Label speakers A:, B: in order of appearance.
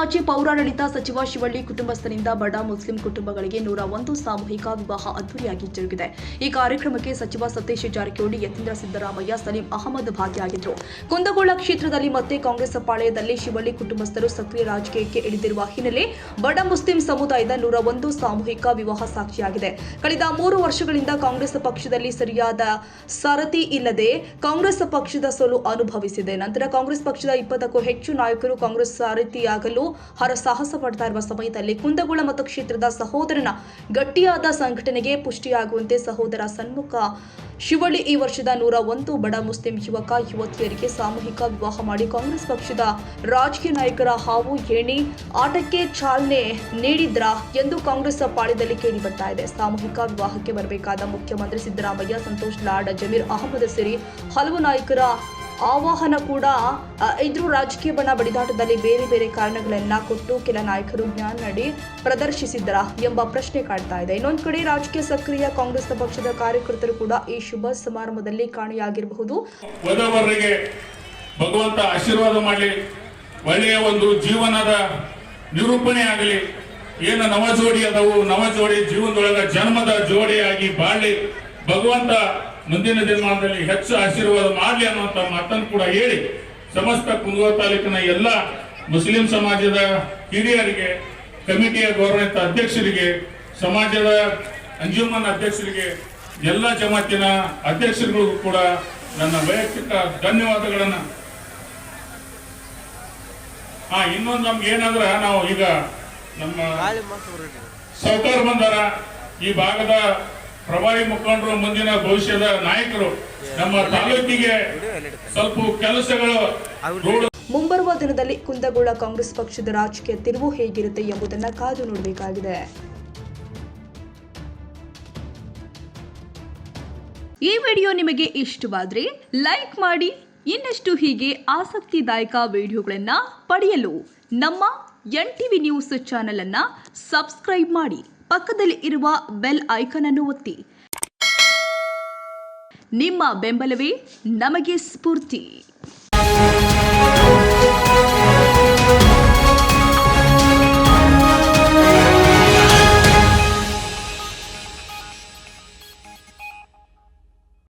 A: ಮಾಜಿ ಪೌರಾಡಳಿತ ಸಚಿವ ಶಿವಳ್ಳಿ ಕುಟುಂಬಸ್ಥರಿಂದ ಬಡ ಮುಸ್ಲಿಂ ಕುಟುಂಬಗಳಿಗೆ 101 ಸಾಮೂಹಿಕ ವಿವಾಹ ಅದ್ದೂರಿಯಾಗಿ ಜರುಗಿದೆ. ಈ ಕಾರ್ಯಕ್ರಮಕ್ಕೆ ಸಚಿವ ಸತೀಶ್ ಜಾರಕಿಹೊಳಿ, ಯತೀಂದ್ರ ಸಿದ್ದರಾಮಯ್ಯ, ಸಲೀಂ ಅಹಮದ್ ಭಾಗಿಯಾಗಿದ್ದರು. ಕುಂದಗೋಳ ಕ್ಷೇತ್ರದಲ್ಲಿ ಮತ್ತೆ ಕಾಂಗ್ರೆಸ್ ಪಾಳೆಯದಲ್ಲಿ ಶಿವಳ್ಳಿ ಕುಟುಂಬಸ್ಥರು ಸಕ್ರಿಯ ರಾಜಕೀಯಕ್ಕೆ ಇಳಿದಿರುವ ಹಿನ್ನೆಲೆ ಬಡ ಮುಸ್ಲಿಂ ಸಮುದಾಯದ 101 ಸಾಮೂಹಿಕ ವಿವಾಹ ಸಾಕ್ಷಿಯಾಗಿದೆ. ಕಳೆದ 3 ವರ್ಷಗಳಿಂದ ಕಾಂಗ್ರೆಸ್ ಪಕ್ಷದಲ್ಲಿ ಸರಿಯಾದ ಸರತಿ ಇಲ್ಲದೆ ಕಾಂಗ್ರೆಸ್ ಪಕ್ಷದ ಸೋಲು ಅನುಭವಿಸಿದೆ. ನಂತರ ಕಾಂಗ್ರೆಸ್ ಪಕ್ಷದ 20ಕ್ಕೂ ಹೆಚ್ಚು ನಾಯಕರು ಕಾಂಗ್ರೆಸ್ ಸಾರಥಿಯಾಗಲು ಹರಸಾಹಸ ಪಡ್ತಾ ಇರುವ ಸಮಯದಲ್ಲಿ ಕುಂದಗೋಳ ಮತಕ್ಷೇತ್ರದ ಸಹೋದರನ ಗಟ್ಟಿಯಾದ ಸಂಘಟನೆಗೆ ಪುಷ್ಟಿಯಾಗುವಂತೆ ಸಹೋದರ ಸನ್ಮುಖ ಶಿವಳ್ಳಿ ಈ ವರ್ಷದ 101 ಬಡ ಮುಸ್ಲಿಂ ಯುವಕ ಯುವತಿಯರಿಗೆ ಸಾಮೂಹಿಕ ವಿವಾಹ ಮಾಡಿ ಕಾಂಗ್ರೆಸ್ ಪಕ್ಷದ ರಾಜಕೀಯ ನಾಯಕರ ಹಾವು ಏಣಿ ಆಟಕ್ಕೆ ಚಾಲನೆ ನೀಡಿದ್ರ ಎಂದು ಕಾಂಗ್ರೆಸ್ ಪಾಳ್ಯದಲ್ಲಿ ಕೇಳಿ ಬರ್ತಾ ಇದೆ. ಸಾಮೂಹಿಕ ವಿವಾಹಕ್ಕೆ ಬರಬೇಕಾದ ಮುಖ್ಯಮಂತ್ರಿ ಸಿದ್ದರಾಮಯ್ಯ, ಸಂತೋಷ್ ಲಾಡ್, ಜಮೀರ್ ಅಹಮದ್ ಸೇರಿ ಹಲವು ನಾಯಕರ ಆಹ್ವಾನ ಕೂಡ ಇದ್ರೂ ರಾಜಕೀಯ ಬಣ ಬಡಿದಾಟದಲ್ಲಿ ಬೇರೆ ಬೇರೆ ಕಾರಣಗಳನ್ನ ಕೊಟ್ಟು ಕೆಲ ನಾಯಕರು ಜ್ಞಾನ ನಡಿ ಪ್ರದರ್ಶಿಸಿದ್ದರ ಎಂಬ ಪ್ರಶ್ನೆ ಕಾಡ್ತಾ ಇದೆ. ಇನ್ನೊಂದು ಕಡೆ ರಾಜಕೀಯ ಸಕ್ರಿಯ ಕಾಂಗ್ರೆಸ್ ಪಕ್ಷದ ಕಾರ್ಯಕರ್ತರು ಕೂಡ ಈ ಶುಭ ಸಮಾರಂಭದಲ್ಲಿ ಕಾಣೆಯಾಗಿರಬಹುದು.
B: ವಧುವರರಿಗೆ ಭಗವಂತ ಆಶೀರ್ವಾದ ಮಾಡಲಿ, ಒಳ್ಳೆಯ ಒಂದು ಜೀವನದ ನಿರೂಪಣೆ ಆಗಲಿ. ಏನು ನವ ಜೋಡಿ ಅದವು, ನವ ಜೋಡಿ ಜೀವನದೊಳಗ ಜನ್ಮದ ಜೋಡಿಯಾಗಿ ಬಾಳಿ ಭಗವಂತ ಮುಂದಿನ ದಿನಮಾನದಲ್ಲಿ ಹೆಚ್ಚು ಆಶೀರ್ವಾದ ಮಾಡಲಿ ಅನ್ನುವಂಥ ಮಾತನ್ನು ಕೂಡ ಹೇಳಿ, ಸಮಸ್ತ ಕುಂದಗೋಳ ತಾಲೂಕಿನ ಎಲ್ಲ ಮುಸ್ಲಿಂ ಸಮಾಜದ ಹಿರಿಯರಿಗೆ, ಕಮಿಟಿಯ ಗೌರವಾನ್ವಿತ ಅಧ್ಯಕ್ಷರಿಗೆ, ಸಮಾಜದ ಅಂಜುಮನ್ ಅಧ್ಯಕ್ಷರಿಗೆ, ಎಲ್ಲ ಜಮಾತಿನ ಅಧ್ಯಕ್ಷರುಗಳಿಗೂ ಕೂಡ ನನ್ನ ವೈಯಕ್ತಿಕ ಧನ್ಯವಾದಗಳನ್ನ. ಇನ್ನೊಂದು ನಮ್ಗೆ ಏನಾದ್ರ, ನಾವು ಈಗ ನಮ್ಮ ಸೌಕಾರ ಬಂದಾರ, ಈ ಭಾಗದ ಪ್ರಭಾವಿ ಮುಖಂಡರು, ಮುಂದಿನ ಭವಿಷ್ಯದ ನಾಯಕರು, ನಮ್ಮ ತಾಲೂಕಿಗೆ ಸ್ವಲ್ಪ ಕೆಲಸಗಳು.
A: ಮುಂಬರುವ ದಿನದಲ್ಲಿ ಕುಂದಗೋಳ ಕಾಂಗ್ರೆಸ್ ಪಕ್ಷದ ರಾಜಕೀಯ ತಿರುವು ಹೇಗಿರುತ್ತೆ ಎಂಬುದನ್ನು ಕಾದು ನೋಡಬೇಕಾಗಿದೆ. ಈ ವಿಡಿಯೋ ನಿಮಗೆ ಇಷ್ಟವಾದರೆ ಲೈಕ್ ಮಾಡಿ. ಇನ್ನಷ್ಟು ಹೀಗೆ ಆಸಕ್ತಿದಾಯಕ ವಿಡಿಯೋಗಳನ್ನು ಪಡೆಯಲು ನಮ್ಮ NTV ನ್ಯೂಸ್ ಚಾನೆಲ್ ಅನ್ನು ಸಬ್ಸ್ಕ್ರೈಬ್ ಮಾಡಿ. ಪಕ್ಕದಲ್ಲಿ ಇರುವ ಬೆಲ್ ಐಕಾನ್ ಅನ್ನು ಒತ್ತಿ. ನಿಮ್ಮ ಬೆಂಬಲವೇ ನಮಗೆ ಸ್ಫೂರ್ತಿ.